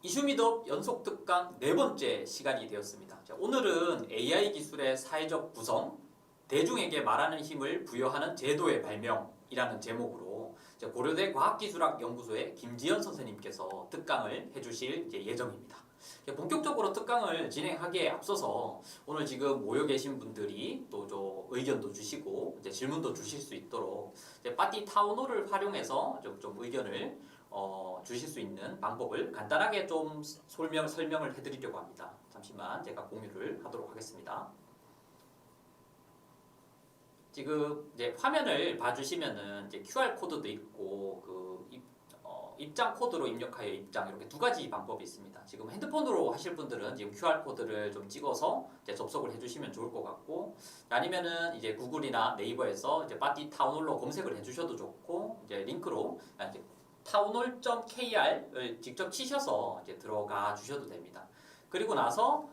이슈미덕 연속 특강 네 번째 시간이 되었습니다. 자, 오늘은 AI 기술의 사회적 구성, 대중에게 말하는 힘을 부여하는 제도의 발명이라는 제목으로 고려대 과학기술학연구소의 김지연 선생님께서 특강을 해주실 예정입니다. 본격적으로 특강을 진행하기에 앞서서 오늘 지금 모여 계신 분들이 또 의견도 주시고 질문도 주실 수 있도록 빠띠 타운홀을 활용해서 좀 의견을 주실 수 있는 방법을 간단하게 좀 설명을 해드리려고 합니다. 잠시만 제가 공유를 하도록 하겠습니다. 지금 화면을 봐주시면은 QR 코드도 있고 입장 코드로 입력하여 입장 이렇게 두 가지 방법이 있습니다. 지금 핸드폰으로 하실 분들은 지금 QR 코드를 좀 찍어서 접속을 해주시면 좋을 것 같고, 아니면은 구글이나 네이버에서 빠띠 타운홀로 검색을 해주셔도 좋고, 링크로 타운홀.kr을 직접 치셔서 들어가 주셔도 됩니다. 그리고 나서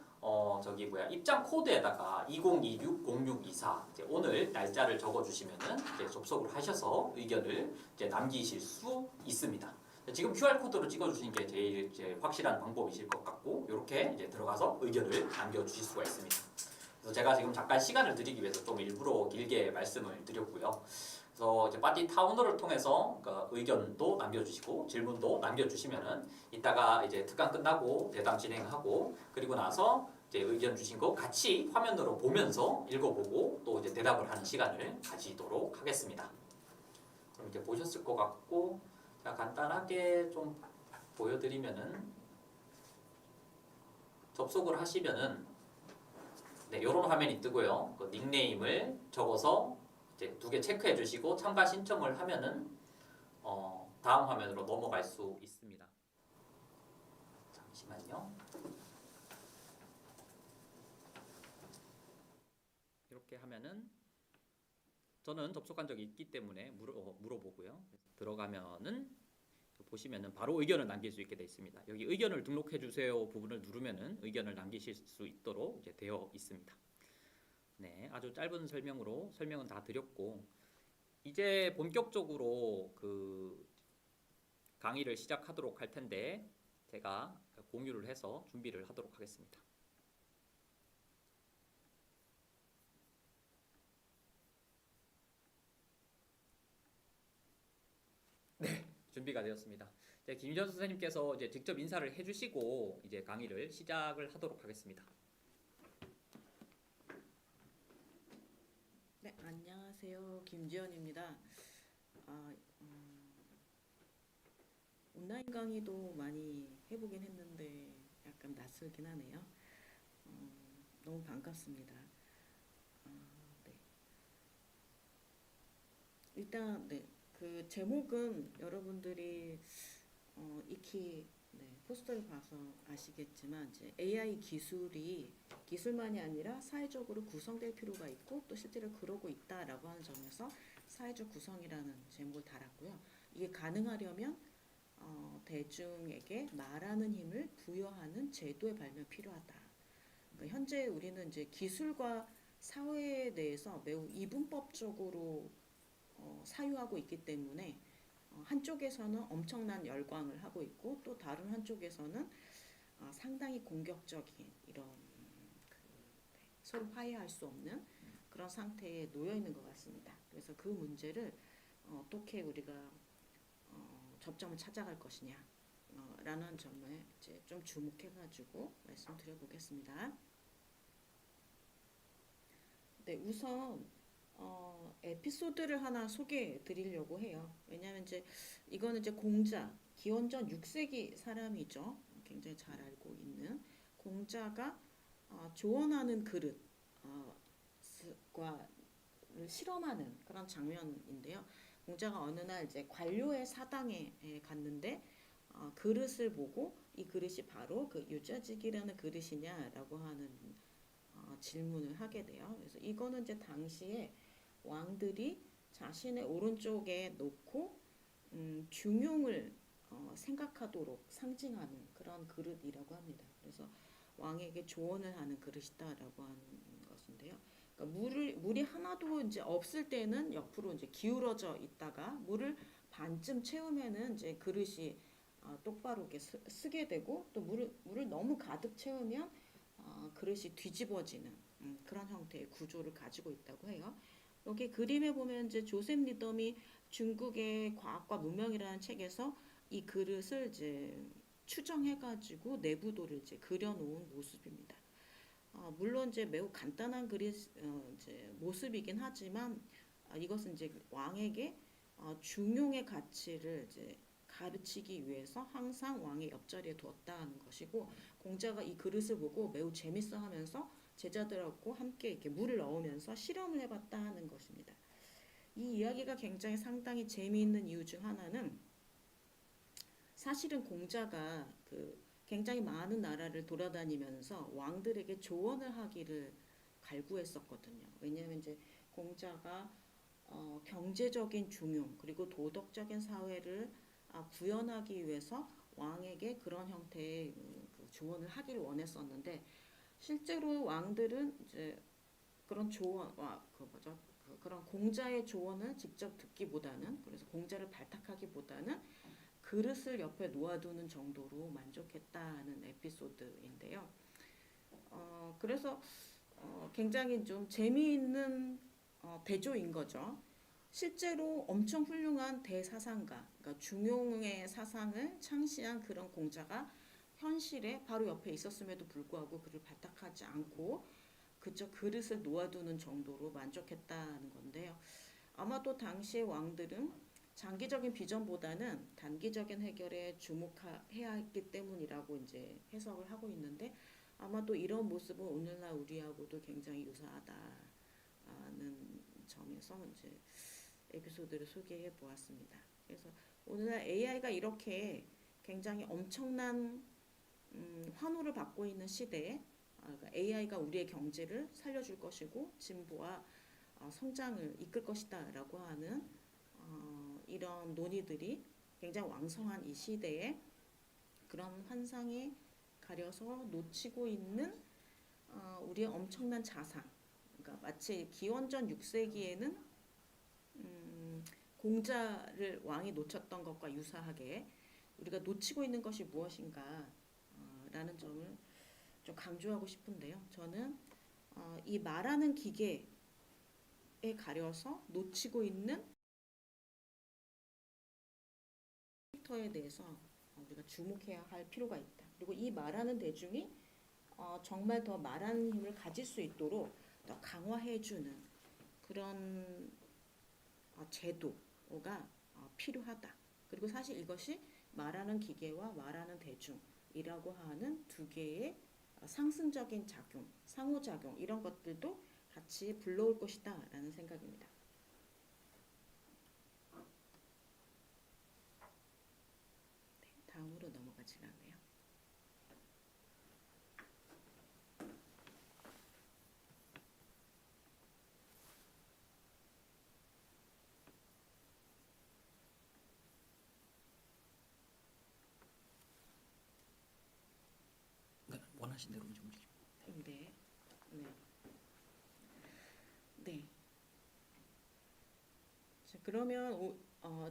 입장 코드에다가 2026-0624 오늘 날짜를 적어 주시면은 접속을 하셔서 의견을 남기실 수 있습니다. 지금 QR 코드로 찍어 주시는 게 제일 확실한 방법이실 것 같고, 이렇게 들어가서 의견을 남겨 주실 수가 있습니다. 그래서 제가 지금 잠깐 시간을 드리기 위해서 좀 일부러 길게 말씀을 드렸고요. 그래서 빠띠 타운홀을 통해서 의견도 남겨주시고 질문도 남겨주시면은 이따가 특강 끝나고 대담 진행하고, 그리고 나서 의견 주신 거 같이 화면으로 보면서 읽어보고 또 대답을 하는 시간을 가지도록 하겠습니다. 그럼 보셨을 것 같고, 자, 간단하게 좀 보여드리면은, 접속을 하시면은 이런 화면이 뜨고요. 그 닉네임을 적어서 두 개 체크해 주시고 참가 신청을 하면은 다음 화면으로 넘어갈 수 있습니다. 잠시만요. 이렇게 하면은 저는 접속한 적이 있기 때문에 물어보고요. 들어가면은 보시면은 바로 의견을 남길 수 있게 되어 있습니다. 여기 의견을 등록해 주세요 부분을 누르면은 의견을 남기실 수 있도록 되어 있습니다. 네, 아주 짧은 설명은 다 드렸고, 이제 본격적으로 강의를 시작하도록 할 텐데 제가 공유를 해서 준비를 하도록 하겠습니다. 네, 준비가 되었습니다. 김지연 선생님께서 직접 인사를 해주시고 강의를 시작을 하도록 하겠습니다. 네, 안녕하세요. 김지연입니다. 온라인 강의도 많이 해보긴 했는데 약간 낯설긴 하네요. 너무 반갑습니다. 네. 일단 그 제목은 여러분들이 익히 포스터를 봐서 아시겠지만 이제 AI 기술만이 아니라 사회적으로 구성될 필요가 있고 또 실제로 그러고 있다라고 하는 점에서 사회적 구성이라는 제목을 달았고요. 이게 가능하려면 대중에게 말하는 힘을 부여하는 제도의 발명 필요하다. 그러니까 현재 우리는 이제 기술과 사회에 대해서 매우 이분법적으로 사유하고 있기 때문에 한쪽에서는 엄청난 열광을 하고 있고 또 다른 한쪽에서는 상당히 공격적인 이런 서로 화해할 수 없는 그런 상태에 놓여 있는 것 같습니다. 그래서 그 문제를 어떻게 우리가 접점을 찾아갈 것이냐 라는 점에 이제 좀 주목해가지고 말씀드려보겠습니다. 네, 우선 에피소드를 하나 소개해 드리려고 해요. 왜냐하면 이제 이거는 이제 공자, 기원전 6세기 사람이죠. 굉장히 잘 알고 있는 공자가 조언하는 그릇과 실험하는 그런 장면인데요. 공자가 어느 날 이제 관료의 사당에 갔는데 그릇을 보고 이 그릇이 바로 그 유자직이라는 그릇이냐라고 하는 질문을 하게 돼요. 그래서 이거는 이제 당시에 왕들이 자신의 오른쪽에 놓고 중용을 생각하도록 상징하는 그런 그릇이라고 합니다. 그래서 왕에게 조언을 하는 그릇이다라고 하는 것인데요. 그러니까 물이 하나도 이제 없을 때는 옆으로 이제 기울어져 있다가 물을 반쯤 채우면은 이제 그릇이 똑바로 이렇게 쓰게 되고 또 물을 너무 가득 채우면 그릇이 뒤집어지는 그런 형태의 구조를 가지고 있다고 해요. 여기 그림에 보면 이제 조셉 리덤이 중국의 과학과 문명이라는 책에서 이 그릇을 이제 추정해가지고 내부도를 이제 그려놓은 모습입니다. 물론 이제 매우 간단한 이제 모습이긴 하지만 이것은 이제 왕에게 중용의 가치를 이제 가르치기 위해서 항상 왕의 옆자리에 두었다는 것이고 공자가 이 그릇을 보고 매우 재밌어하면서 제자들하고 함께 이렇게 물을 넣으면서 실험을 해봤다 하는 것입니다. 이 이야기가 굉장히 상당히 재미있는 이유 중 하나는 사실은 공자가 굉장히 많은 나라를 돌아다니면서 왕들에게 조언을 하기를 갈구했었거든요. 왜냐하면 이제 공자가 경제적인 중용 그리고 도덕적인 사회를 구현하기 위해서 왕에게 그런 형태의 조언을 하기를 원했었는데 실제로 왕들은 이제 그런 조언, 그런 공자의 조언을 직접 듣기보다는 그래서 공자를 발탁하기보다는 그릇을 옆에 놓아두는 정도로 만족했다는 에피소드인데요. 그래서 굉장히 좀 재미있는 대조인 거죠. 실제로 엄청 훌륭한 대사상가, 그러니까 중용의 사상을 창시한 그런 공자가 현실에 바로 옆에 있었음에도 불구하고 그를 발탁하지 않고 그저 그릇을 놓아두는 정도로 만족했다는 건데요. 아마도 당시의 왕들은 장기적인 비전보다는 단기적인 해결에 주목해야 했기 때문이라고 이제 해석을 하고 있는데 아마도 이런 모습은 오늘날 우리하고도 굉장히 유사하다는 점에서 이제 에피소드를 소개해 보았습니다. 그래서 오늘날 AI가 이렇게 굉장히 엄청난 환호를 받고 있는 시대에 그러니까 AI가 우리의 경제를 살려줄 것이고 진보와 성장을 이끌 것이다라고 하는 이런 논의들이 굉장히 왕성한 이 시대에 그런 환상에 가려서 놓치고 있는 우리의 엄청난 자산. 그러니까 마치 기원전 6세기에는 공자를 왕이 놓쳤던 것과 유사하게 우리가 놓치고 있는 것이 무엇인가 라는 점을 좀 강조하고 싶은데요. 저는 이 말하는 기계에 가려서 놓치고 있는 캐릭터에 대해서 우리가 주목해야 할 필요가 있다. 그리고 이 말하는 대중이 정말 더 말하는 힘을 가질 수 있도록 더 강화해주는 그런 제도가 필요하다. 그리고 사실 이것이 말하는 기계와 말하는 대중이라고 하는 두 개의 상승적인 작용, 상호작용 이런 것들도 같이 불러올 것이다 라는 생각입니다. 네, 다음으로 넘어가질 않네요. 네, 원하신 대로 좀 움직이죠. 네, 네, 네. 자, 그러면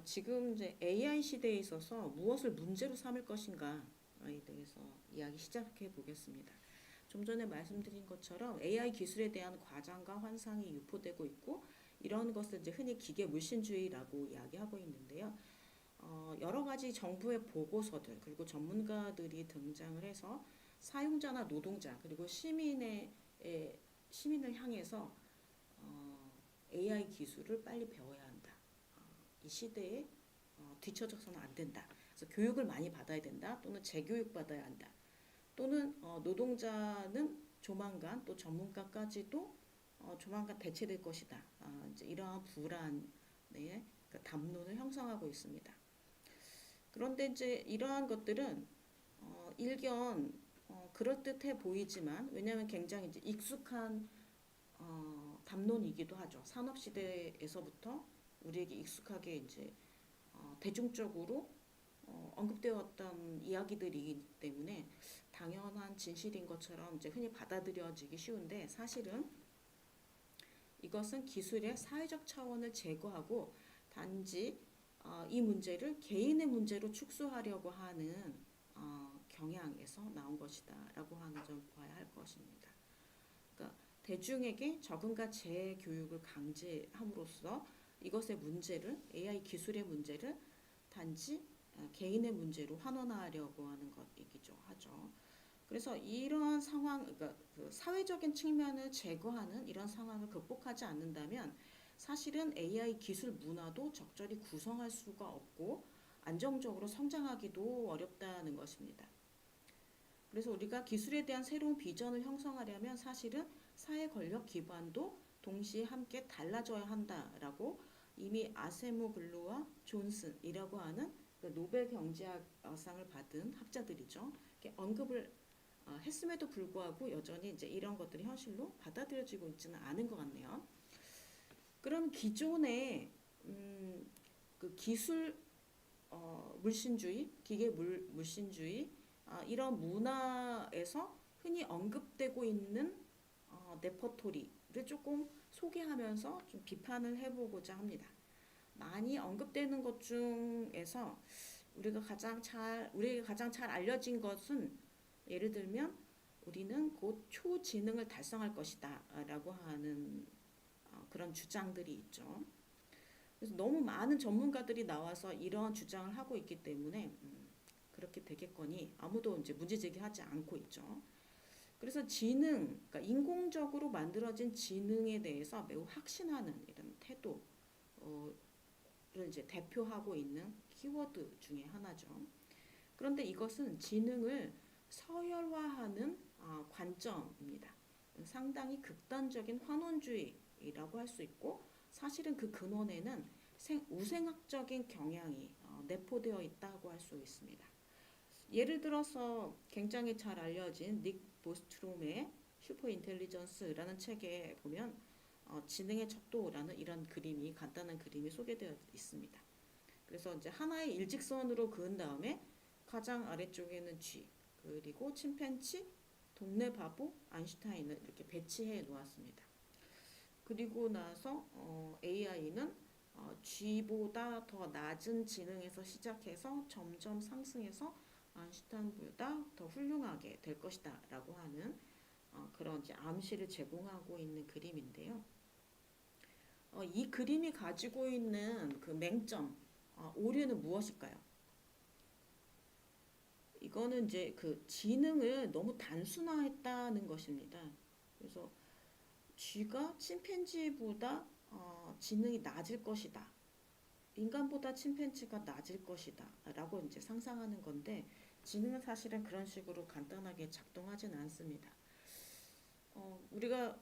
지금 이제 AI 시대에 있어서 무엇을 문제로 삼을 것인가에 대해서 이야기 시작해 보겠습니다. 좀 전에 말씀드린 것처럼 AI 기술에 대한 과장과 환상이 유포되고 있고 이런 것을 이제 흔히 기계 물신주의라고 이야기하고 있는데요. 여러 가지 정부의 보고서들 그리고 전문가들이 등장을 해서 사용자나 노동자 그리고 시민을 향해서 AI 기술을 빨리 배워야 한다. 이 시대에 뒤처져서는 안 된다. 그래서 교육을 많이 받아야 된다. 또는 재교육 받아야 한다. 또는 노동자는 조만간 또 전문가까지도 조만간 대체될 것이다. 이제 이러한 불안의 담론을 형성하고 있습니다. 그런데 이제 이러한 것들은 일견 그럴듯해 보이지만 왜냐하면 굉장히 이제 익숙한 담론이기도 하죠. 산업 시대에서부터 우리에게 익숙하게 이제 대중적으로 언급되었던 이야기들이기 때문에 당연한 진실인 것처럼 이제 흔히 받아들여지기 쉬운데 사실은 이것은 기술의 사회적 차원을 제거하고 단지 이 문제를 개인의 문제로 축소하려고 하는 경향에서 나온 것이다라고 하는 점 봐야 할 것입니다. 그러니까 대중에게 적응과 재교육을 강제함으로써 이것의 문제를 AI 기술의 문제를 단지 개인의 문제로 환원하려고 하는 것이기도 하죠. 그래서 이런 상황, 그러니까 그 사회적인 측면을 제거하는 이런 상황을 극복하지 않는다면 사실은 AI 기술 문화도 적절히 구성할 수가 없고 안정적으로 성장하기도 어렵다는 것입니다. 그래서 우리가 기술에 대한 새로운 비전을 형성하려면 사실은 사회 권력 기반도 동시에 함께 달라져야 한다라고 이미 아세모글루와 존슨이라고 하는 그 노벨 경제학상을 받은 학자들이죠. 이렇게 언급을 했음에도 불구하고 여전히 이제 이런 것들이 현실로 받아들여지고 있지는 않은 것 같네요. 그럼 기존의 그 기술 물신주의, 기계 물신주의 이런 문화에서 흔히 언급되고 있는 레퍼토리를 조금 소개하면서 좀 비판을 해보고자 합니다. 많이 언급되는 것 중에서 우리가 가장 잘 알려진 것은 예를 들면 우리는 곧 초지능을 달성할 것이다 라고 하는 그런 주장들이 있죠. 그래서 너무 많은 전문가들이 나와서 이런 주장을 하고 있기 때문에 그렇게 되겠거니 아무도 이제 문제 제기하지 않고 있죠. 그래서 지능, 그러니까 인공적으로 만들어진 지능에 대해서 매우 확신하는 이런 태도를 이제 대표하고 있는 키워드 중에 하나죠. 그런데 이것은 지능을 서열화하는 관점입니다. 상당히 극단적인 환원주의라고 할 수 있고 사실은 그 근원에는 우생학적인 경향이 내포되어 있다고 할 수 있습니다. 예를 들어서 굉장히 잘 알려진 닉 보스트롬의 슈퍼 인텔리전스라는 책에 보면 지능의 척도라는 이런 그림이 간단한 그림이 소개되어 있습니다. 그래서 이제 하나의 일직선으로 그은 다음에 가장 아래쪽에는 쥐, 그리고 침팬지, 동네 바보, 아인슈타인을 이렇게 배치해 놓았습니다. 그리고 나서 AI는 쥐보다 더 낮은 지능에서 시작해서 점점 상승해서 아인슈타인보다 더 훌륭하게 될 것이다 라고 하는 그런 이제 암시를 제공하고 있는 그림인데요. 이 그림이 가지고 있는 그 맹점, 오류는 무엇일까요? 이거는 이제 그 지능을 너무 단순화했다는 것입니다. 그래서 쥐가 침팬지보다 지능이 낮을 것이다. 인간보다 침팬지가 낮을 것이다. 라고 이제 상상하는 건데 지능은 사실은 그런 식으로 간단하게 작동하진 않습니다. 우리가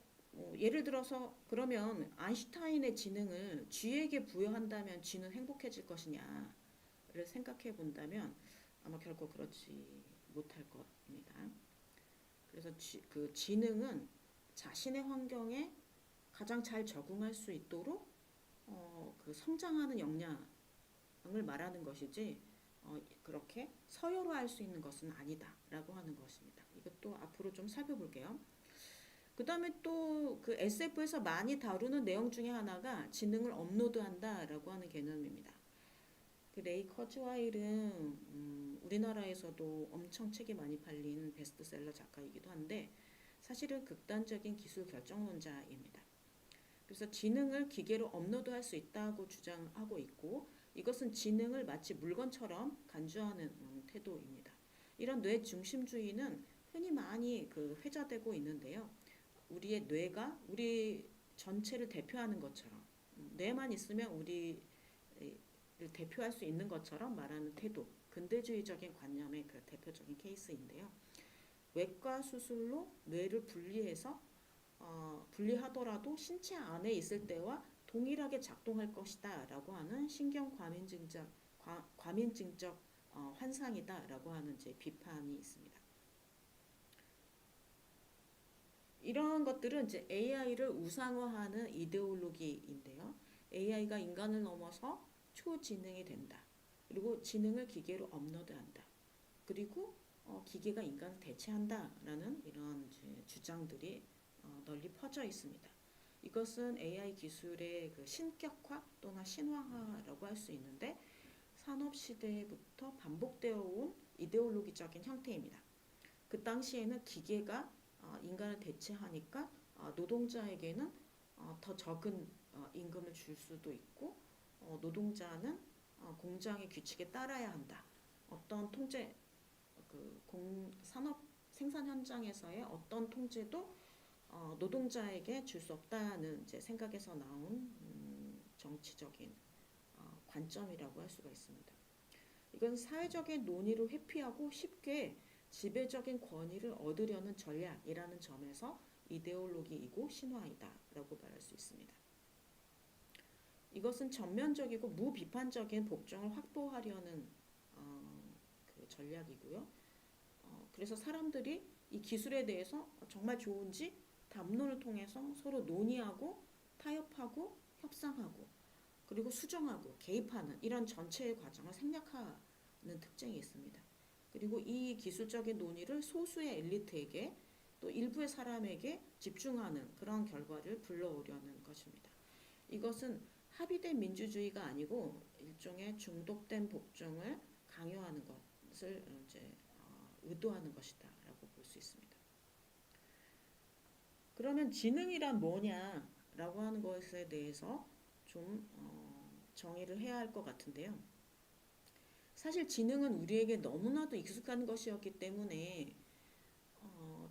예를 들어서 그러면 아인슈타인의 지능을 쥐에게 부여한다면 쥐는 행복해질 것이냐를 생각해 본다면 아마 결코 그렇지 못할 겁니다. 그래서 그 지능은 자신의 환경에 가장 잘 적응할 수 있도록 그 성장하는 역량을 말하는 것이지 그렇게 서열화할 수 있는 것은 아니다라고 하는 것입니다. 이것도 앞으로 좀 살펴볼게요. 그 다음에 또 그 SF에서 많이 다루는 내용 중에 하나가 지능을 업로드한다라고 하는 개념입니다. 그 레이 커즈와일은 우리나라에서도 엄청 책이 많이 팔린 베스트셀러 작가이기도 한데 사실은 극단적인 기술 결정론자입니다. 그래서 지능을 기계로 업로드할 수 있다고 주장하고 있고 이것은 지능을 마치 물건처럼 간주하는 태도입니다. 이런 뇌 중심주의는 흔히 많이 그 회자되고 있는데요. 우리의 뇌가 우리 전체를 대표하는 것처럼 뇌만 있으면 우리를 대표할 수 있는 것처럼 말하는 태도, 근대주의적인 관념의 그 대표적인 케이스인데요. 외과 수술로 뇌를 분리하더라도 신체 안에 있을 때와 동일하게 작동할 것이다 라고 하는 신경 과민증적 환상이다 라고 하는 제 비판이 있습니다. 이런 것들은 이제 AI를 우상화하는 이데올로기인데요. AI가 인간을 넘어서 초지능이 된다. 그리고 지능을 기계로 업로드한다. 그리고 기계가 인간을 대체한다라는 이런 주장들이 널리 퍼져 있습니다. 이것은 AI 기술의 그 신격화 또는 신화화라고 할 수 있는데 산업 시대부터 반복되어 온 이데올로기적인 형태입니다. 그 당시에는 기계가 인간을 대체하니까 노동자에게는 더 적은 임금을 줄 수도 있고 노동자는 공장의 규칙에 따라야 한다. 어떤 통제 산업 생산 현장에서의 어떤 통제도 노동자에게 줄 수 없다는 이제 생각에서 나온 정치적인 관점이라고 할 수가 있습니다. 이건 사회적인 논의를 회피하고 쉽게 지배적인 권위를 얻으려는 전략이라는 점에서 이데올로기이고 신화이다라고 말할 수 있습니다. 이것은 전면적이고 무비판적인 복종을 확보하려는 그 전략이고요. 그래서 사람들이 이 기술에 대해서 정말 좋은지 담론을 통해서 서로 논의하고 타협하고 협상하고 그리고 수정하고 개입하는 이런 전체의 과정을 생략하는 특징이 있습니다. 그리고 이 기술적인 논의를 소수의 엘리트에게 또 일부의 사람에게 집중하는 그런 결과를 불러오려는 것입니다. 이것은 합의된 민주주의가 아니고 일종의 중독된 복종을 강요하는 것을 이제 의도하는 것이다라고 볼 수 있습니다. 그러면 지능이란 뭐냐라고 하는 것에 대해서 좀 정의를 해야 할 것 같은데요. 사실 지능은 우리에게 너무나도 익숙한 것이었기 때문에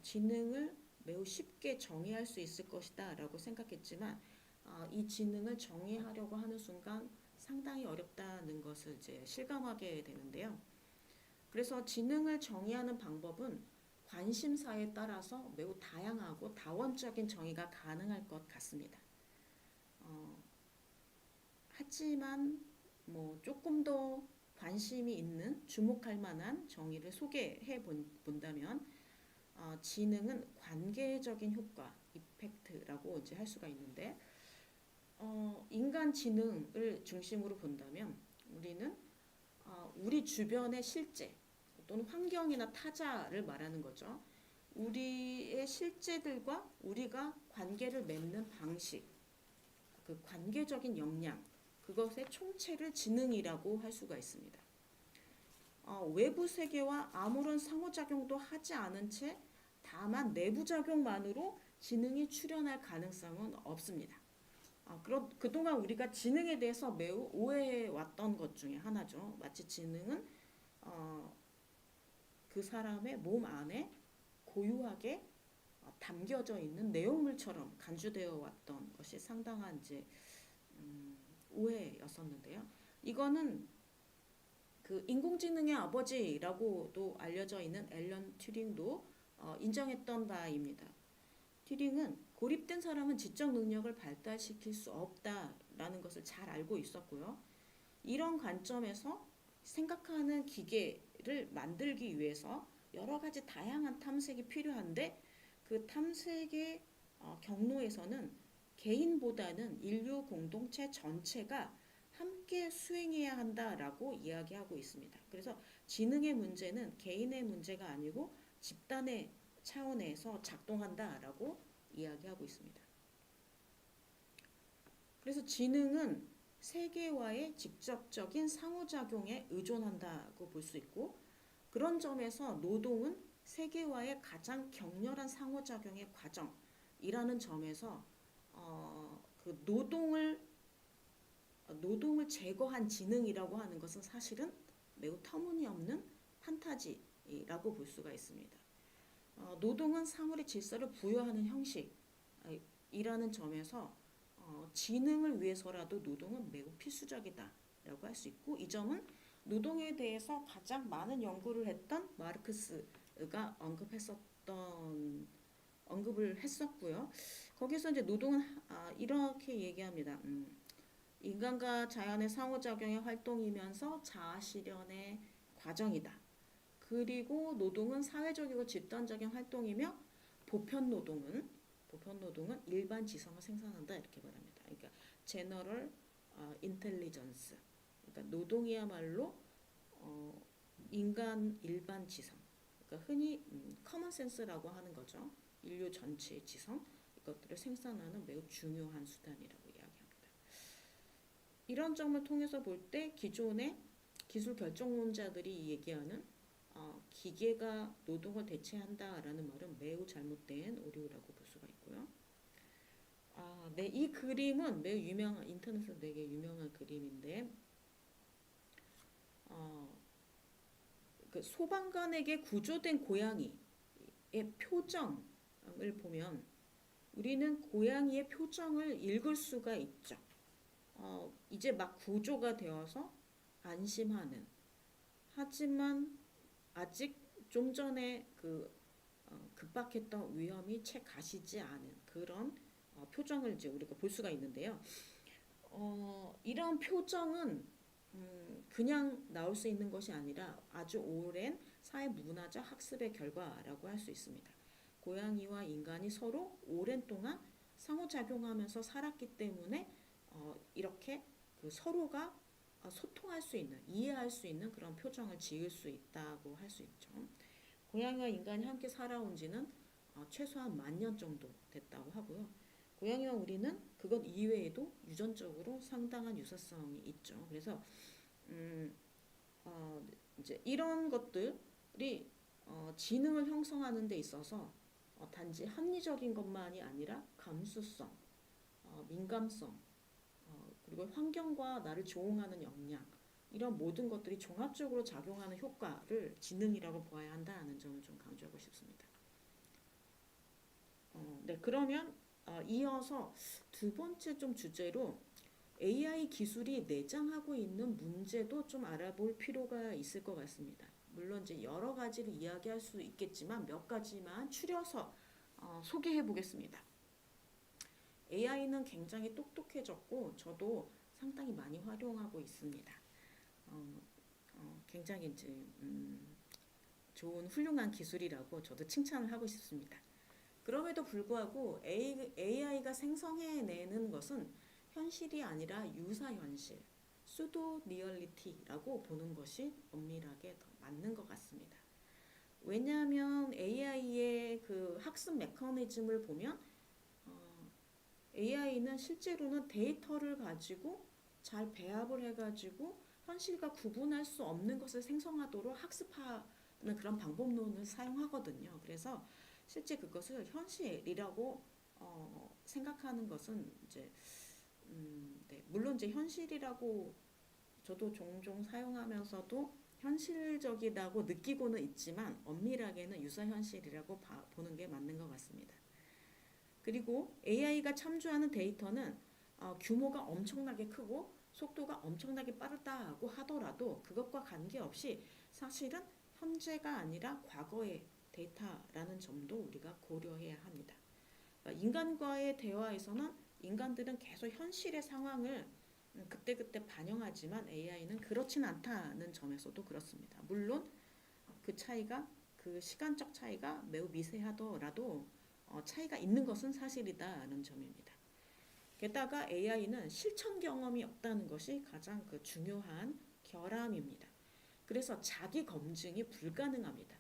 지능을 매우 쉽게 정의할 수 있을 것이다 라고 생각했지만 이 지능을 정의하려고 하는 순간 상당히 어렵다는 것을 이제 실감하게 되는데요. 그래서 지능을 정의하는 방법은 관심사에 따라서 매우 다양하고 다원적인 정의가 가능할 것 같습니다. 하지만 뭐 조금 더 관심이 있는 주목할 만한 정의를 소개해 본다면 지능은 관계적인 효과, 이펙트라고 이제 할 수가 있는데 인간 지능을 중심으로 본다면 우리는 우리 주변의 실제 또는 환경이나 타자를 말하는 거죠. 우리의 실제들과 우리가 관계를 맺는 방식, 그 관계적인 역량, 그것의 총체를 지능이라고 할 수가 있습니다. 외부 세계와 아무런 상호작용도 하지 않은 채 다만 내부작용만으로 지능이 출현할 가능성은 없습니다. 그동안 우리가 지능에 대해서 매우 오해해왔던 것 중에 하나죠. 마치 지능은 그 사람의 몸 안에 고유하게 담겨져 있는 내용물처럼 간주되어 왔던 것이 상당한 이제 오해였었는데요. 이거는 그 인공지능의 아버지라고도 알려져 있는 앨런 튜링도 인정했던 바입니다. 튜링은 고립된 사람은 지적 능력을 발달시킬 수 없다라는 것을 잘 알고 있었고요. 이런 관점에서 생각하는 기계를 만들기 위해서 여러 가지 다양한 탐색이 필요한데 그 탐색의 경로에서는 개인보다는 인류 공동체 전체가 함께 수행해야 한다라고 이야기하고 있습니다. 그래서 지능의 문제는 개인의 문제가 아니고 집단의 차원에서 작동한다라고 이야기하고 있습니다. 그래서 지능은 세계와의 직접적인 상호작용에 의존한다고 볼 수 있고 그런 점에서 노동은 세계와의 가장 격렬한 상호작용의 과정이라는 점에서 그 노동을 제거한 지능이라고 하는 것은 사실은 매우 터무니없는 판타지라고 볼 수가 있습니다. 노동은 사물의 질서를 부여하는 형식이라는 점에서 지능을 위해서라도 노동은 매우 필수적이다라고 할 수 있고 이 점은 노동에 대해서 가장 많은 연구를 했던 마르크스가 언급을 했었고요. 거기서 이제 노동은 이렇게 얘기합니다. 인간과 자연의 상호작용의 활동이면서 자아 실현의 과정이다. 그리고 노동은 사회적이고 집단적인 활동이며 보편 노동은 일반 지성을 생산한다 이렇게 말합니다. 그러니까 제너럴 인텔리전스. 그러니까 노동이야말로 인간 일반 지성. 그러니까 흔히 커먼 센스라고 하는 거죠. 인류 전체의 지성 이것들을 생산하는 매우 중요한 수단이라고 이야기합니다. 이런 점을 통해서 볼 때 기존의 기술 결정론자들이 얘기하는 기계가 노동을 대체한다라는 말은 매우 잘못된 오류라고 볼 수가 있고요. 네, 이 그림은 매우 유명한 인터넷에서 되게 유명한 그림인데 그 소방관에게 구조된 고양이의 표정을 보면 우리는 고양이의 표정을 읽을 수가 있죠. 이제 막 구조가 되어서 안심하는. 하지만 아직 좀 전에 급박했던 위험이 채 가시지 않은 그런 표정을 이제 우리가 볼 수가 있는데요. 이런 표정은 그냥 나올 수 있는 것이 아니라 아주 오랜 사회 문화적 학습의 결과라고 할 수 있습니다. 고양이와 인간이 서로 오랜 동안 상호작용하면서 살았기 때문에 이렇게 서로가 소통할 수 있는, 이해할 수 있는 그런 표정을 지을 수 있다고 할 수 있죠. 고양이와 인간이 함께 살아온 지는 최소한 10,000년 정도 됐다고 하고요. 고양이와 우리는 그것 이외에도 유전적으로 상당한 유사성이 있죠. 그래서 이제 이런 것들이 지능을 형성하는 데 있어서 단지 합리적인 것만이 아니라 감수성, 민감성, 그리고 환경과 나를 조응하는 역량 이런 모든 것들이 종합적으로 작용하는 효과를 지능이라고 보아야 한다는 점을 좀 강조하고 싶습니다. 네, 그러면 이어서 두 번째 좀 주제로 AI 기술이 내장하고 있는 문제도 좀 알아볼 필요가 있을 것 같습니다. 물론 이제 여러 가지를 이야기할 수 있겠지만 몇 가지만 추려서 소개해 보겠습니다. AI는 굉장히 똑똑해졌고 저도 상당히 많이 활용하고 있습니다. 굉장히 이제 좋은 훌륭한 기술이라고 저도 칭찬을 하고 싶습니다. 그럼에도 불구하고 AI가 생성해내는 것은 현실이 아니라 유사현실, 수도 리얼리티라고 보는 것이 엄밀하게 더 맞는 것 같습니다. 왜냐하면 AI의 그 학습 메커니즘을 보면 AI는 실제로는 데이터를 가지고 잘 배합을 해가지고 현실과 구분할 수 없는 것을 생성하도록 학습하는 그런 방법론을 사용하거든요. 그래서 실제 그것을 현실이라고 생각하는 것은 이제 네, 물론 이제 현실이라고 저도 종종 사용하면서도 현실적이라고 느끼고는 있지만 엄밀하게는 유사현실이라고 보는 게 맞는 것 같습니다. 그리고 AI가 참조하는 데이터는 규모가 엄청나게 크고 속도가 엄청나게 빠르다고 하더라도 그것과 관계없이 사실은 현재가 아니라 과거의 데이터라는 점도 우리가 고려해야 합니다. 인간과의 대화에서는 인간들은 계속 현실의 상황을 그때그때 반영하지만 AI는 그렇진 않다는 점에서도 그렇습니다. 물론 그 차이가 그 시간적 차이가 매우 미세하더라도 차이가 있는 것은 사실이다라는 점입니다. 게다가 AI는 실천 경험이 없다는 것이 가장 그 중요한 결함입니다. 그래서 자기 검증이 불가능합니다.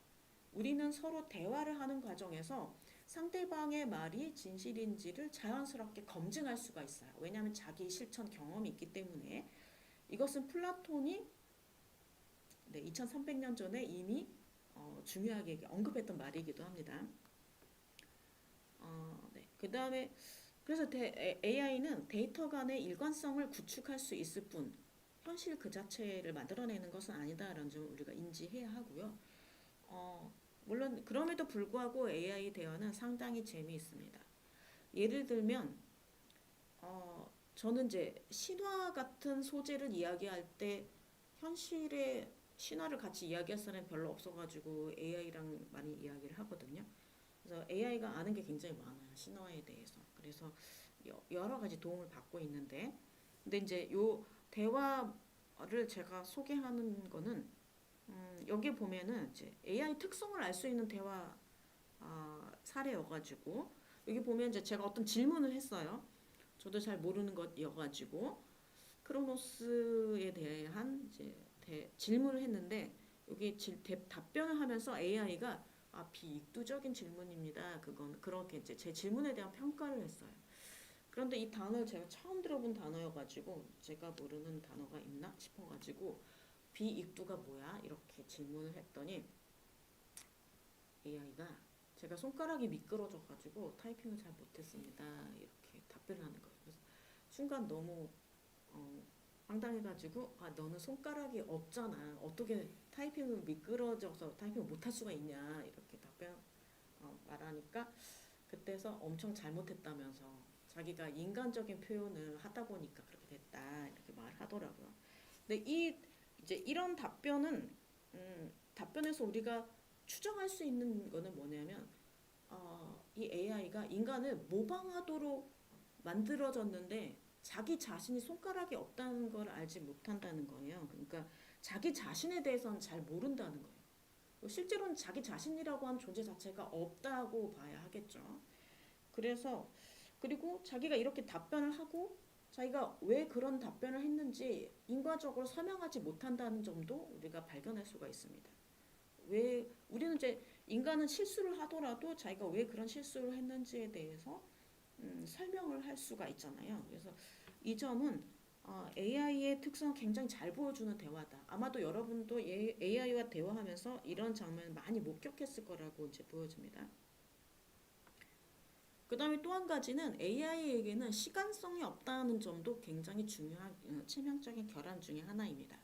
우리는 서로 대화를 하는 과정에서 상대방의 말이 진실인지를 자연스럽게 검증할 수가 있어요. 왜냐하면 자기 실천 경험이 있기 때문에 이것은 플라톤이 2300년 전에 이미 중요하게 언급했던 말이기도 합니다. 그 다음에 그래서 AI는 데이터 간의 일관성을 구축할 수 있을 뿐 현실 그 자체를 만들어내는 것은 아니다라는 점을 우리가 인지해야 하고요. 물론 그럼에도 불구하고 AI 대화는 상당히 재미있습니다. 예를 들면 저는 이제 신화 같은 소재를 이야기할 때 현실의 신화를 같이 이야기할 사람이 별로 없어가지고 AI랑 많이 이야기를 하거든요. 그래서 AI가 아는 게 굉장히 많아요. 신화에 대해서. 그래서 여러 가지 도움을 받고 있는데 근데 이제 요 대화를 제가 소개하는 거는 여기 보면은 이제 AI 특성을 알 수 있는 대화 사례여가지고 여기 보면 이제 제가 어떤 질문을 했어요. 저도 잘 모르는 것여가지고 크로노스에 대한 이제 질문을 했는데 여기 답변을 하면서 AI가 비익두적인 질문입니다. 그건 그렇게 이제 제 질문에 대한 평가를 했어요. 그런데 이 단어를 제가 처음 들어본 단어여가지고 제가 모르는 단어가 있나 싶어가지고 비입두가 뭐야? 이렇게 질문을 했더니 AI가 제가 손가락이 미끄러져가지고 타이핑을 잘 못했습니다. 이렇게 답변을 하는 거예요. 그래서 순간 너무 황당해가지고 너는 손가락이 없잖아. 어떻게 타이핑을 미끄러져서 타이핑을 못할 수가 있냐 이렇게 답변 말하니까 그때서 엄청 잘못했다면서 자기가 인간적인 표현을 하다 보니까 그렇게 됐다 이렇게 말하더라고요. 근데 이제 이런 답변에서 우리가 추정할 수 있는 거는 뭐냐면 이 AI가 인간을 모방하도록 만들어졌는데 자기 자신이 손가락이 없다는 걸 알지 못한다는 거예요. 그러니까 자기 자신에 대해서는 잘 모른다는 거예요. 실제로는 자기 자신이라고 하는 존재 자체가 없다고 봐야 하겠죠. 그래서 그리고 자기가 이렇게 답변을 하고 자기가 왜 그런 답변을 했는지 인과적으로 설명하지 못한다는 점도 우리가 발견할 수가 있습니다. 왜 우리는 이제 인간은 실수를 하더라도 자기가 왜 그런 실수를 했는지에 대해서 설명을 할 수가 있잖아요. 그래서 이 점은 AI의 특성을 굉장히 잘 보여주는 대화다. 아마도 여러분도 AI와 대화하면서 이런 장면을 많이 목격했을 거라고 이제 보여집니다. 그 다음에 또 한 가지는 AI에게는 시간성이 없다는 점도 굉장히 중요한 치명적인 결함 중에 하나입니다.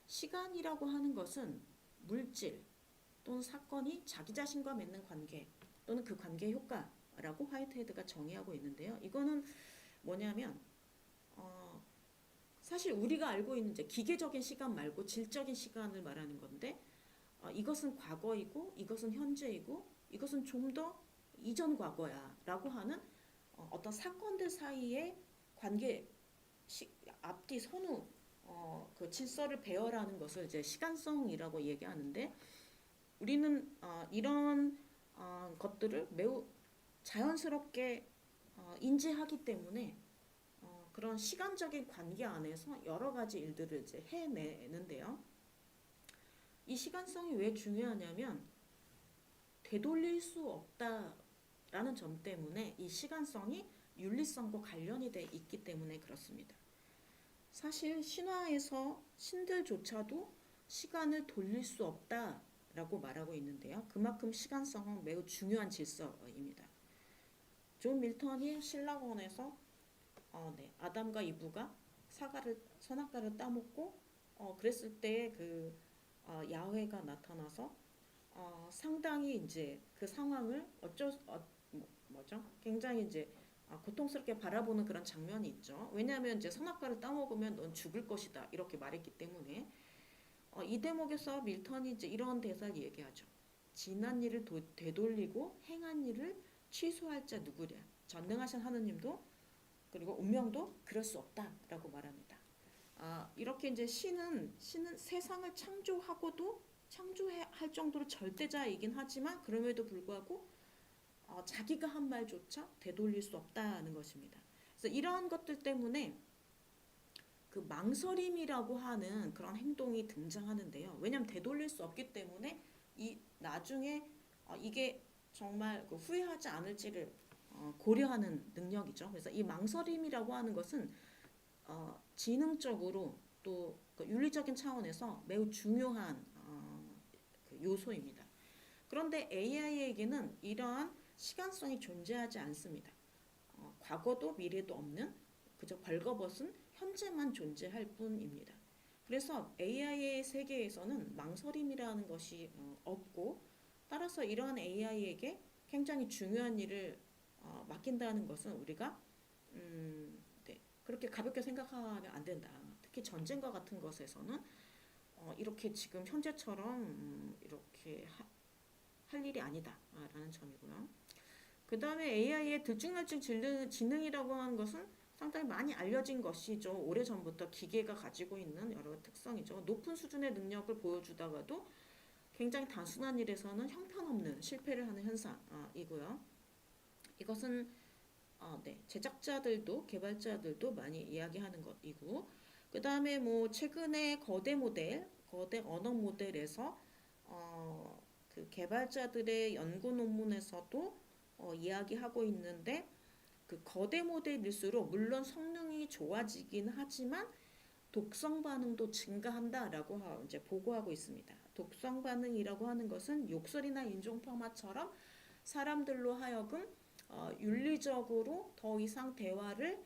시간이라고 하는 것은 물질 또는 사건이 자기 자신과 맺는 관계 또는 그 관계의 효과라고 화이트헤드가 정의하고 있는데요. 이거는 뭐냐면 사실 우리가 알고 있는 이제 기계적인 시간 말고 질적인 시간을 말하는 건데 이것은 과거이고 이것은 현재이고 이것은 좀 더 이전 과거야 라고 하는 어떤 사건들 사이의 관계 앞뒤 선후 그 질서를 배열하는 것을 이제 시간성이라고 얘기하는데 우리는 이런 것들을 매우 자연스럽게 인지하기 때문에 그런 시간적인 관계 안에서 여러 가지 일들을 이제 해내는데요. 이 시간성이 왜 중요하냐면 되돌릴 수 없다라는 점 때문에 이 시간성이 윤리성과 관련이 돼 있기 때문에 그렇습니다. 사실 신화에서 신들조차도 시간을 돌릴 수 없다라고 말하고 있는데요. 그만큼 시간성은 매우 중요한 질서입니다. 존 밀턴이 신라원에서 아담과 이브가 선악과를 따먹고 그랬을 때 그 야훼가 나타나서 상당히 이제 그 상황을 굉장히 이제 고통스럽게 바라보는 그런 장면이 있죠. 왜냐하면 이제 선악과를 따먹으면 넌 죽을 것이다 이렇게 말했기 때문에 이 대목에서 밀턴이 이제 이런 대사를 얘기하죠. 지난 일을 되돌리고 행한 일을 취소할 자 누구랴. 전능하신 하느님도 그리고 운명도 그럴 수 없다라고 말합니다. 이렇게 이제 신은 세상을 창조하고도 창조할 정도로 절대자이긴 하지만 그럼에도 불구하고 자기가 한 말조차 되돌릴 수 없다는 것입니다. 그래서 이러한 것들 때문에 그 망설임이라고 하는 그런 행동이 등장하는데요. 왜냐하면 되돌릴 수 없기 때문에 이 나중에 이게 정말 그 후회하지 않을지를 고려하는 능력이죠. 그래서 이 망설임이라고 하는 것은 지능적으로 또 그 윤리적인 차원에서 매우 중요한 그 요소입니다. 그런데 AI에게는 이러한 시간성이 존재하지 않습니다. 과거도 미래도 없는 그저 벌거벗은 현재만 존재할 뿐입니다. 그래서 AI의 세계에서는 망설임이라는 것이 없고 따라서 이러한 AI에게 굉장히 중요한 일을 맡긴다는 것은 우리가 그렇게 가볍게 생각하면 안 된다. 특히 전쟁과 같은 것에서는 이렇게 지금 현재처럼 이렇게 할 일이 아니다라는 점이고요. 그 다음에 AI의 들쭉날쭉 지능이라고 하는 것은 상당히 많이 알려진 것이죠. 오래전부터 기계가 가지고 있는 여러 특성이죠. 높은 수준의 능력을 보여주다가도 굉장히 단순한 일에서는 형편없는 실패를 하는 현상이고요. 이것은 제작자들도 개발자들도 많이 이야기하는 것이고 그 다음에 뭐 최근에 거대 언어 모델에서 그 개발자들의 연구 논문에서도 이야기하고 있는데 그 거대 모델일수록 물론 성능이 좋아지긴 하지만 독성 반응도 증가한다라고 이제 보고하고 있습니다. 독성 반응이라고 하는 것은 욕설이나 인종폄하처럼 사람들로 하여금 윤리적으로 더 이상 대화를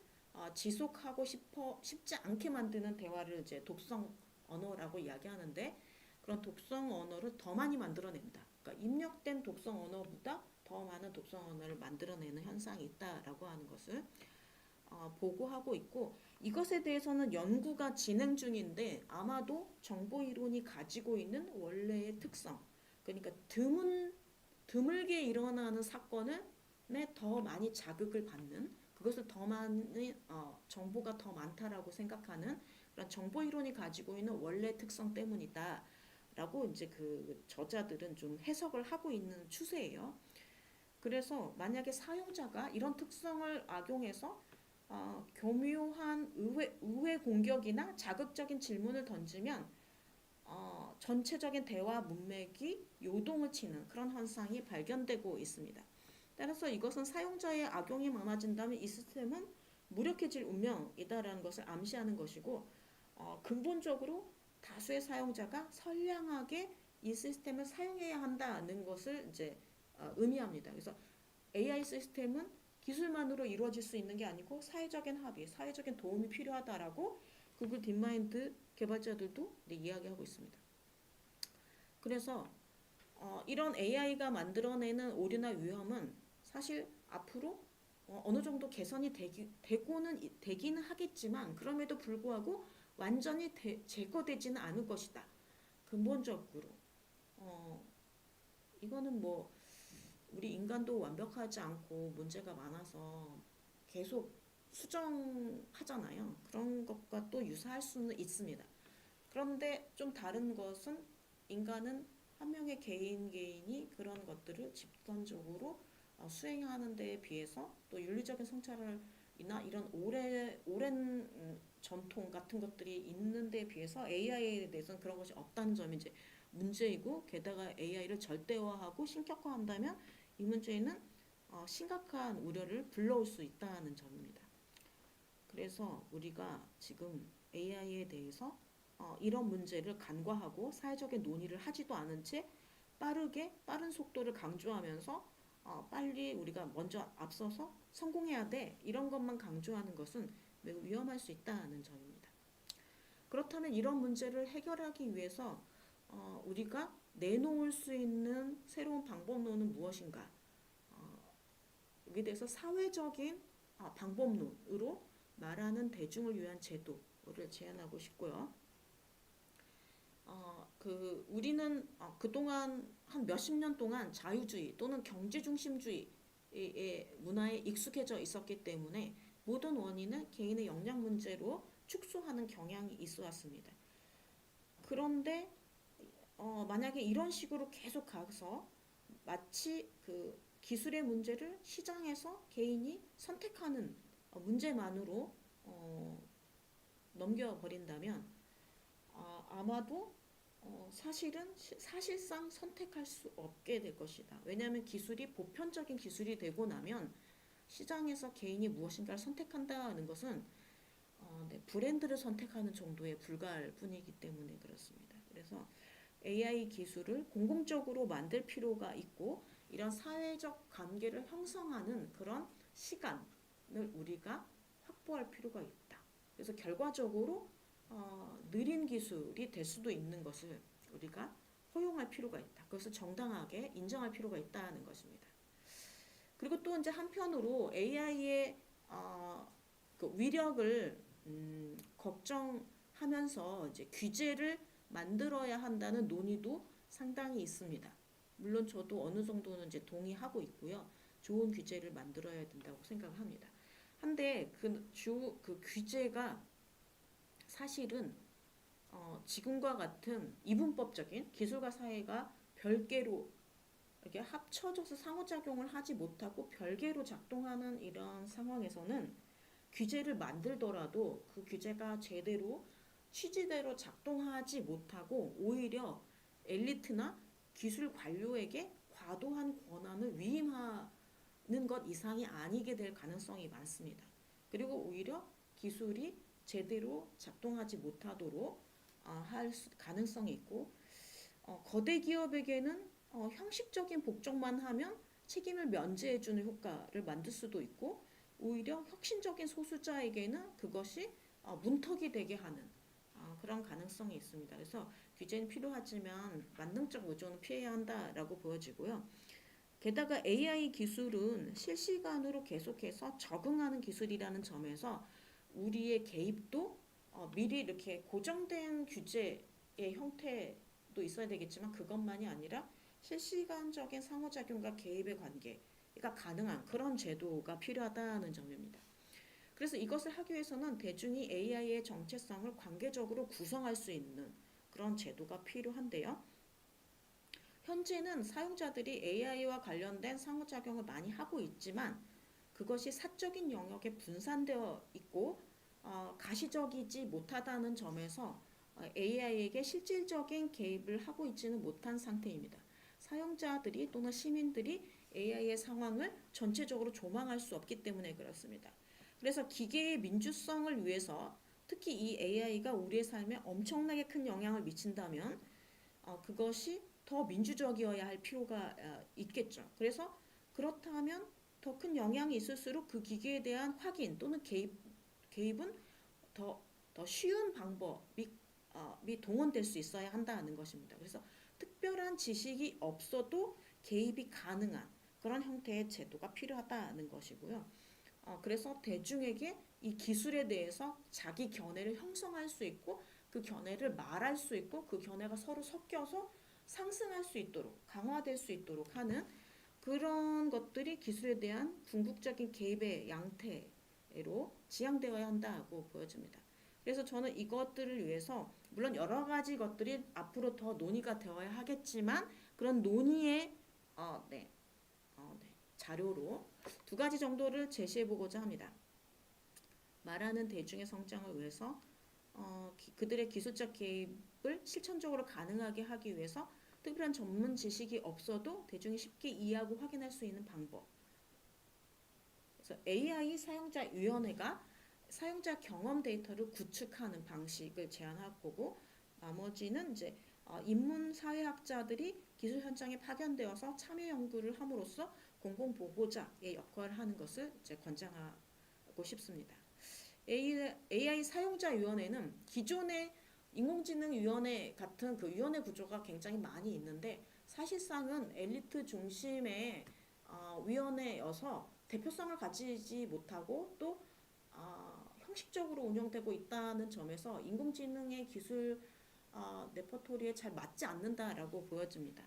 지속하고 싶지 않게 만드는 대화를 이제 독성 언어라고 이야기하는데, 그런 독성 언어를 더 많이 만들어낸다. 그러니까 입력된 독성 언어보다 더 많은 독성 언어를 만들어내는 현상이 있다라고 하는 것을 보고하고 있고, 이것에 대해서는 연구가 진행 중인데 아마도 정보 이론이 가지고 있는 원래의 특성, 그러니까 드물게 일어나는 사건에 더 많이 자극을 받는, 그것을 더 많이 정보가 더 많다라고 생각하는 그런 정보 이론이 가지고 있는 원래 특성 때문이다라고 이제 그 저자들은 좀 해석을 하고 있는 추세예요. 그래서 만약에 사용자가 이런 특성을 악용해서 교묘한 의회 공격이나 자극적인 질문을 던지면 전체적인 대화 문맥이 요동을 치는 그런 현상이 발견되고 있습니다. 따라서 이것은 사용자의 악용이 많아진다면 이 시스템은 무력해질 운명이다라는 것을 암시하는 것이고, 근본적으로 다수의 사용자가 선량하게 이 시스템을 사용해야 한다는 것을 이제 의미합니다. 그래서 AI 시스템은 기술만으로 이루어질 수 있는 게 아니고 사회적인 합의, 사회적인 도움이 필요하다라고 구글 딥마인드 개발자들도 이야기하고 있습니다. 그래서 이런 AI가 만들어내는 오류나 위험은 사실 앞으로 어느 정도 개선이 되기는 하겠지만, 그럼에도 불구하고 완전히 제거되지는 않을 것이다. 근본적으로 이거는 뭐 우리 인간도 완벽하지 않고 문제가 많아서 계속 수정하잖아요. 그런 것과 또 유사할 수는 있습니다. 그런데 좀 다른 것은 인간은 한 명의 개인이 그런 것들을 집단적으로 수행하는 데에 비해서 또 윤리적인 성찰이나 이런 오랜 전통 같은 것들이 있는 데에 비해서 AI에 대해서는 그런 것이 없다는 점이 이제 문제이고, 게다가 AI를 절대화하고 신격화한다면 이 문제는 심각한 우려를 불러올 수 있다는 점입니다. 그래서 우리가 지금 AI에 대해서 이런 문제를 간과하고 사회적인 논의를 하지도 않은 채 빠른 속도를 강조하면서 빨리 우리가 먼저 앞서서 성공해야 돼, 이런 것만 강조하는 것은 매우 위험할 수 있다는 점입니다. 그렇다면 이런 문제를 해결하기 위해서 우리가 내놓을 수 있는 새로운 방법론은 무엇인가? 여기에 대해서 사회적인 방법론으로 말하는 대중을 위한 제도를 제안하고 싶고요. 우리는 그동안 한 몇십 년 동안 자유주의 또는 경제중심주의의 문화에 익숙해져 있었기 때문에 모든 원인은 개인의 역량 문제로 축소하는 경향이 있어 왔습니다. 그런데 만약에 이런 식으로 계속 가서 마치 그 기술의 문제를 시장에서 개인이 선택하는 문제만으로 넘겨버린다면 아마도 사실상 선택할 수 없게 될 것이다. 왜냐하면 기술이 보편적인 기술이 되고 나면 시장에서 개인이 무엇인가를 선택한다는 것은 브랜드를 선택하는 정도에 불과할 뿐이기 때문에 그렇습니다. 그래서 AI 기술을 공공적으로 만들 필요가 있고, 이런 사회적 관계를 형성하는 그런 시간을 우리가 확보할 필요가 있다. 그래서 결과적으로 느린 기술이 될 수도 있는 것을 우리가 허용할 필요가 있다. 그것을 정당하게 인정할 필요가 있다는 것입니다. 그리고 또 이제 한편으로 AI의 그 위력을 걱정하면서 이제 규제를 만들어야 한다는 논의도 상당히 있습니다. 물론 저도 어느 정도는 이제 동의하고 있고요. 좋은 규제를 만들어야 된다고 생각합니다. 한데 그 규제가 사실은 지금과 같은 이분법적인 기술과 사회가 별개로 이렇게 합쳐져서 상호작용을 하지 못하고 별개로 작동하는 이런 상황에서는 규제를 만들더라도 그 규제가 제대로 취지대로 작동하지 못하고 오히려 엘리트나 기술 관료에게 과도한 권한을 위임하는 것 이상이 아니게 될 가능성이 많습니다. 그리고 오히려 기술이 제대로 작동하지 못하도록 가능성이 있고 거대 기업에게는 형식적인 복종만 하면 책임을 면제해주는 효과를 만들 수도 있고 오히려 혁신적인 소수자에게는 그것이 문턱이 되게 하는 그런 가능성이 있습니다. 그래서 규제는 필요하지만 만능적 의존은 피해야 한다라고 보여지고요. 게다가 AI 기술은 실시간으로 계속해서 적응하는 기술이라는 점에서 우리의 개입도 미리 이렇게 고정된 규제의 형태도 있어야 되겠지만 그것만이 아니라 실시간적인 상호작용과 개입의 관계가 가능한 그런 제도가 필요하다는 점입니다. 그래서 이것을 하기 위해서는 대중이 AI의 정체성을 관계적으로 구성할 수 있는 그런 제도가 필요한데요. 현재는 사용자들이 AI와 관련된 상호작용을 많이 하고 있지만 그것이 사적인 영역에 분산되어 있고 가시적이지 못하다는 점에서 AI에게 실질적인 개입을 하고 있지는 못한 상태입니다. 사용자들이 또는 시민들이 AI의 상황을 전체적으로 조망할 수 없기 때문에 그렇습니다. 그래서 기계의 민주성을 위해서 특히 이 AI가 우리의 삶에 엄청나게 큰 영향을 미친다면 그것이 더 민주적이어야 할 필요가 있겠죠. 그래서 그렇다면 더 큰 영향이 있을수록 그 기계에 대한 확인 또는 개입은 더 쉬운 방법이 동원될 수 있어야 한다는 것입니다. 그래서 특별한 지식이 없어도 개입이 가능한 그런 형태의 제도가 필요하다는 것이고요. 그래서 대중에게 이 기술에 대해서 자기 견해를 형성할 수 있고 그 견해를 말할 수 있고 그 견해가 서로 섞여서 상승할 수 있도록 강화될 수 있도록 하는 그런 것들이 기술에 대한 궁극적인 개입의 양태로 지향되어야 한다고 보여집니다. 그래서 저는 이것들을 위해서 물론 여러 가지 것들이 앞으로 더 논의가 되어야 하겠지만 그런 논의의 자료로 두 가지 정도를 제시해보고자 합니다. 말하는 대중의 성장을 위해서 그들의 기술적 개입을 실천적으로 가능하게 하기 위해서 특별한 전문 지식이 없어도 대중이 쉽게 이해하고 확인할 수 있는 방법. 그래서 AI 사용자위원회가 사용자 경험 데이터를 구축하는 방식을 제안할 거고 나머지는 이제 인문 사회학자들이 기술 현장에 파견되어서 참여 연구를 함으로써 공공 보호자의 역할을 하는 것을 이제 권장하고 싶습니다. AI 사용자위원회는 기존의 인공지능위원회 같은 그 위원회 구조가 굉장히 많이 있는데 사실상은 엘리트 중심의 위원회여서 대표성을 가지지 못하고 또 형식적으로 운영되고 있다는 점에서 인공지능의 기술 레퍼토리에 잘 맞지 않는다라고 보여집니다.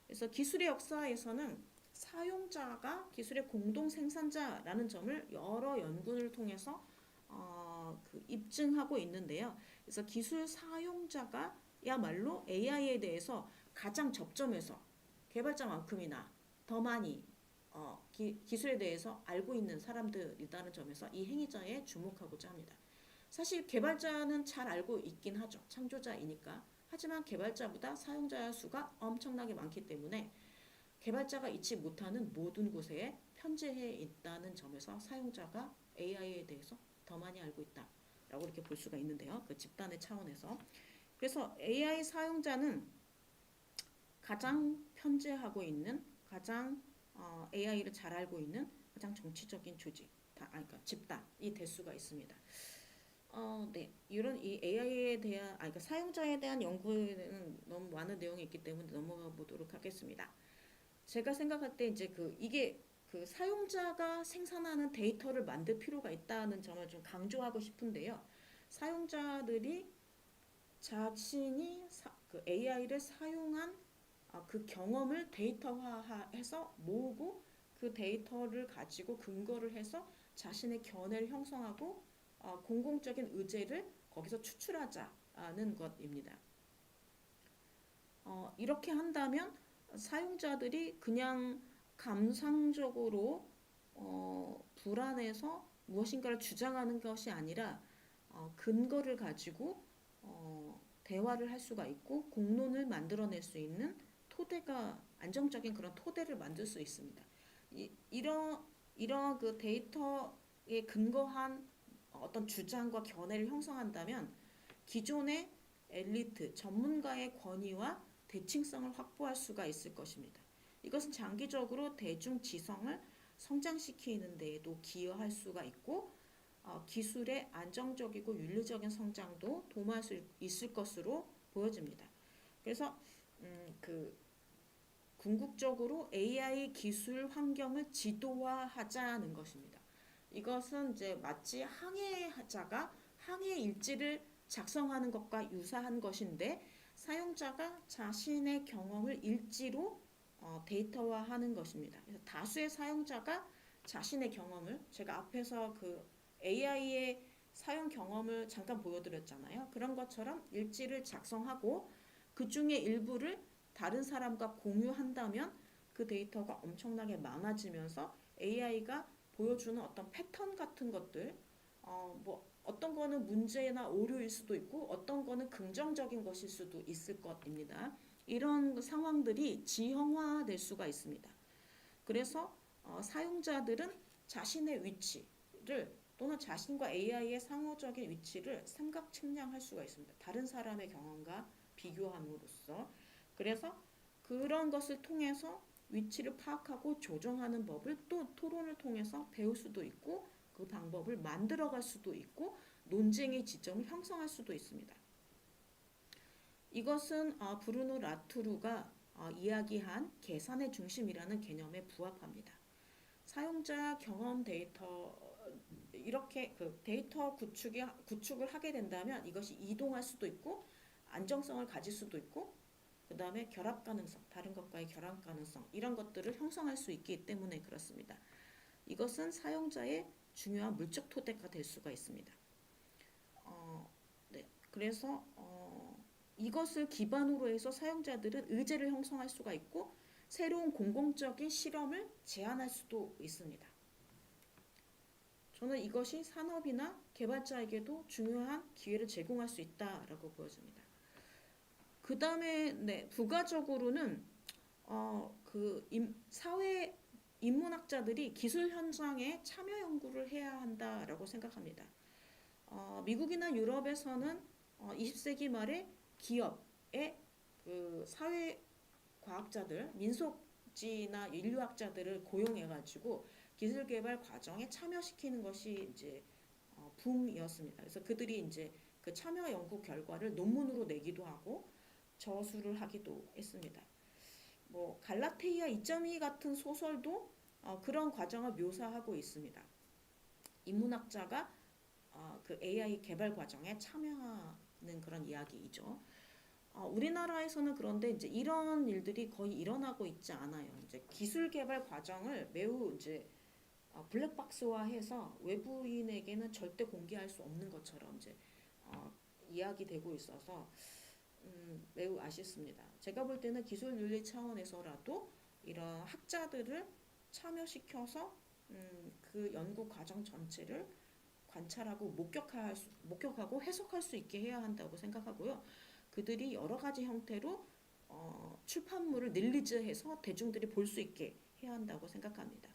그래서 기술의 역사에서는 사용자가 기술의 공동 생산자라는 점을 여러 연구를 통해서 입증하고 있는데요. 그래서 기술 사용자가야말로 AI에 대해서 가장 접점에서 개발자만큼이나 더 많이 기술에 대해서 알고 있는 사람들이라는 점에서 이 행위자에 주목하고자 합니다. 사실 개발자는 잘 알고 있긴 하죠. 창조자이니까. 하지만 개발자보다 사용자 수가 엄청나게 많기 때문에 개발자가 있지 못하는 모든 곳에 편재해 있다는 점에서 사용자가 AI에 대해서 더 많이 알고 있다라고 이렇게 볼 수가 있는데요. 그 집단의 차원에서. 그래서 AI 사용자는 가장 편재하고 있는, 가장 AI를 잘 알고 있는 가장 정치적인 조직, 그러니까 집단이 될 수가 있습니다. 이런 이 AI에 대한, 그러니까 사용자에 대한 연구에는 너무 많은 내용이 있기 때문에 넘어가 보도록 하겠습니다. 제가 생각할 때 이제 이게 그 사용자가 생산하는 데이터를 만들 필요가 있다는 점을 좀 강조하고 싶은데요. 사용자들이 자신이 그 AI를 사용한 그 경험을 데이터화해서 모으고 그 데이터를 가지고 근거를 해서 자신의 견해를 형성하고 공공적인 의제를 거기서 추출하자는 것입니다. 이렇게 한다면 사용자들이 그냥 감상적으로 불안해서 무엇인가를 주장하는 것이 아니라 근거를 가지고 대화를 할 수가 있고 공론을 만들어낼 수 있는 토대가 안정적인 그런 토대를 만들 수 있습니다. 이런 그 데이터에 근거한 어떤 주장과 견해를 형성한다면 기존의 엘리트, 전문가의 권위와 대칭성을 확보할 수가 있을 것입니다. 이것은 장기적으로 대중 지성을 성장시키는 데에도 기여할 수가 있고 기술의 안정적이고 윤리적인 성장도 도모할 수 있을 것으로 보여집니다. 그래서 그 궁극적으로 AI 기술 환경을 지도화하자는 것입니다. 이것은 이제 마치 항해자가 항해 일지를 작성하는 것과 유사한 것인데 사용자가 자신의 경험을 일지로 데이터화하는 것입니다. 그래서 다수의 사용자가 자신의 경험을 제가 앞에서 그 AI의 사용 경험을 잠깐 보여드렸잖아요. 그런 것처럼 일지를 작성하고 그 중에 일부를 다른 사람과 공유한다면 그 데이터가 엄청나게 많아지면서 AI가 보여주는 어떤 패턴 같은 것들, 뭐 어떤 거는 문제나 오류일 수도 있고 어떤 거는 긍정적인 것일 수도 있을 것입니다. 이런 상황들이 지형화될 수가 있습니다. 그래서 사용자들은 자신의 위치를 또는 자신과 AI의 상호적인 위치를 삼각 측량할 수가 있습니다. 다른 사람의 경험과 비교함으로써. 그래서 그런 것을 통해서 위치를 파악하고 조정하는 법을 또 토론을 통해서 배울 수도 있고 그 방법을 만들어갈 수도 있고 논쟁의 지점을 형성할 수도 있습니다. 이것은 브루노 라투르가 이야기한 계산의 중심이라는 개념에 부합합니다. 사용자 경험 데이터 이렇게 그 데이터 구축을 하게 된다면 이것이 이동할 수도 있고 안정성을 가질 수도 있고 그 다음에 결합 가능성, 다른 것과의 결합 가능성 이런 것들을 형성할 수 있기 때문에 그렇습니다. 이것은 사용자의 중요한 물적 토대가 될 수가 있습니다. 네, 그래서 이것을 기반으로 해서 사용자들은 의제를 형성할 수가 있고 새로운 공공적인 실험을 제안할 수도 있습니다. 저는 이것이 산업이나 개발자에게도 중요한 기회를 제공할 수 있다라고 보여집니다. 그 다음에 부가적으로는 사회 인문학자들이 기술 현장에 참여 연구를 해야 한다라고 생각합니다. 미국이나 유럽에서는 20세기 말에 기업의 그 사회 과학자들, 민속지나 인류학자들을 고용해가지고 기술 개발 과정에 참여시키는 것이 이제 붐이었습니다. 그래서 그들이 이제 그 참여 연구 결과를 논문으로 내기도 하고 저술을 하기도 했습니다. 뭐 갈라테이아 2.2 같은 소설도 그런 과정을 묘사하고 있습니다. 인문학자가 그 AI 개발 과정에 참여하는 그런 이야기이죠. 우리나라에서는 그런데 이제 이런 일들이 거의 일어나고 있지 않아요. 이제 기술 개발 과정을 매우 이제 블랙박스화해서 외부인에게는 절대 공개할 수 없는 것처럼 이제 이야기되고 있어서 매우 아쉽습니다. 제가 볼 때는 기술 윤리 차원에서라도 이런 학자들을 참여시켜서 그 연구 과정 전체를 관찰하고 목격하고 해석할 수 있게 해야 한다고 생각하고요. 그들이 여러 가지 형태로 출판물을 릴리즈해서 대중들이 볼 수 있게 해야 한다고 생각합니다.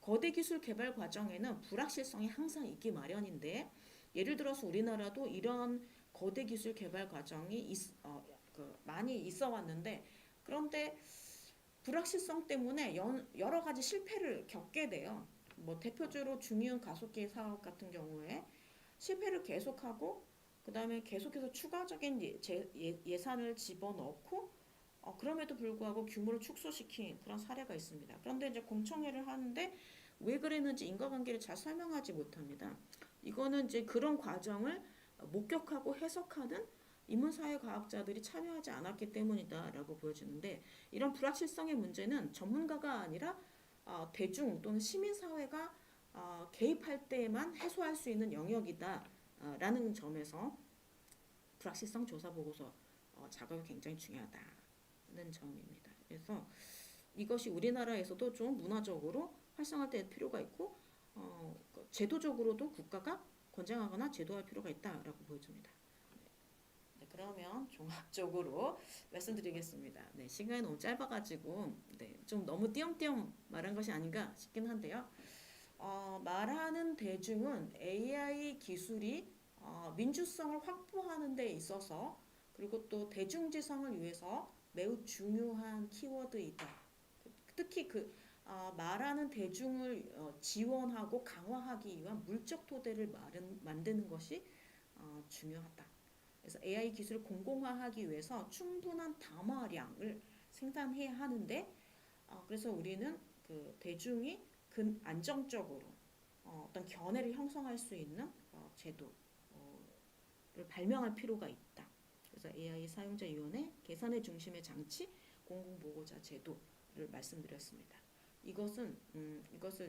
거대 기술 개발 과정에는 불확실성이 항상 있기 마련인데 예를 들어서 우리나라도 이런 거대 기술 개발 과정이 많이 있어 왔는데 그런데 불확실성 때문에 여러 가지 실패를 겪게 돼요. 뭐 대표적으로 중이온 가속기 사업 같은 경우에 실패를 계속하고 그 다음에 계속해서 추가적인 예산을 집어넣고 그럼에도 불구하고 규모를 축소시킨 그런 사례가 있습니다. 그런데 이제 공청회를 하는데 왜 그랬는지 인과관계를 잘 설명하지 못합니다. 이거는 이제 그런 과정을 목격하고 해석하는 인문사회과학자들이 참여하지 않았기 때문이다라고 보여지는데 이런 불확실성의 문제는 전문가가 아니라 대중 또는 시민사회가 개입할 때에만 해소할 수 있는 영역이다라는 점에서 불확실성 조사 보고서 작업이 굉장히 중요하다는 점입니다. 그래서 이것이 우리나라에서도 좀 문화적으로 활성화될 필요가 있고 제도적으로도 국가가 권장하거나 제도할 필요가 있다라고 보여집니다. 네, 그러면 종합적으로 말씀드리겠습니다. 네, 시간이 너무 짧아가지고 좀 너무 띄엄띄엄 말한 것이 아닌가 싶긴 한데요. 말하는 대중은 AI 기술이 민주성을 확보하는 데 있어서 그리고 또 대중지성을 위해서 매우 중요한 키워드이다. 특히 말하는 대중을 지원하고 강화하기 위한 물적 토대를 만드는 것이 중요하다. 그래서 AI 기술을 공공화하기 위해서 충분한 담화량을 생산해야 하는데 그래서 우리는 그 대중이 안정적으로 어떤 견해를 형성할 수 있는 제도를 발명할 필요가 있다. 그래서 AI 사용자위원회, 계산의 중심의 장치, 공공보고자 제도를 말씀드렸습니다. 이것을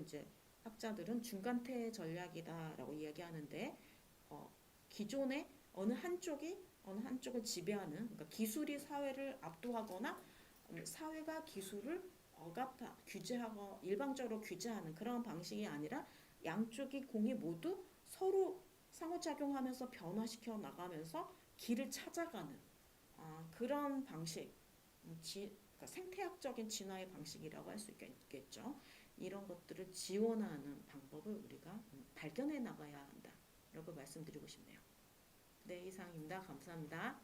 이제 학자들은 중간태 전략이다라고 이야기하는데 기존의 어느 한쪽을 지배하는 그러니까 기술이 사회를 압도하거나 사회가 기술을 규제하고 일방적으로 규제하는 그런 방식이 아니라 양쪽이 공이 모두 서로 상호작용하면서 변화시켜 나가면서 길을 찾아가는 그런 방식, 그러니까 생태학적인 진화의 방식이라고 할 수 있겠죠. 이런 것들을 지원하는 방법을 우리가 발견해 나가야 한다라고 말씀드리고 싶네요. 네, 이상입니다. 감사합니다.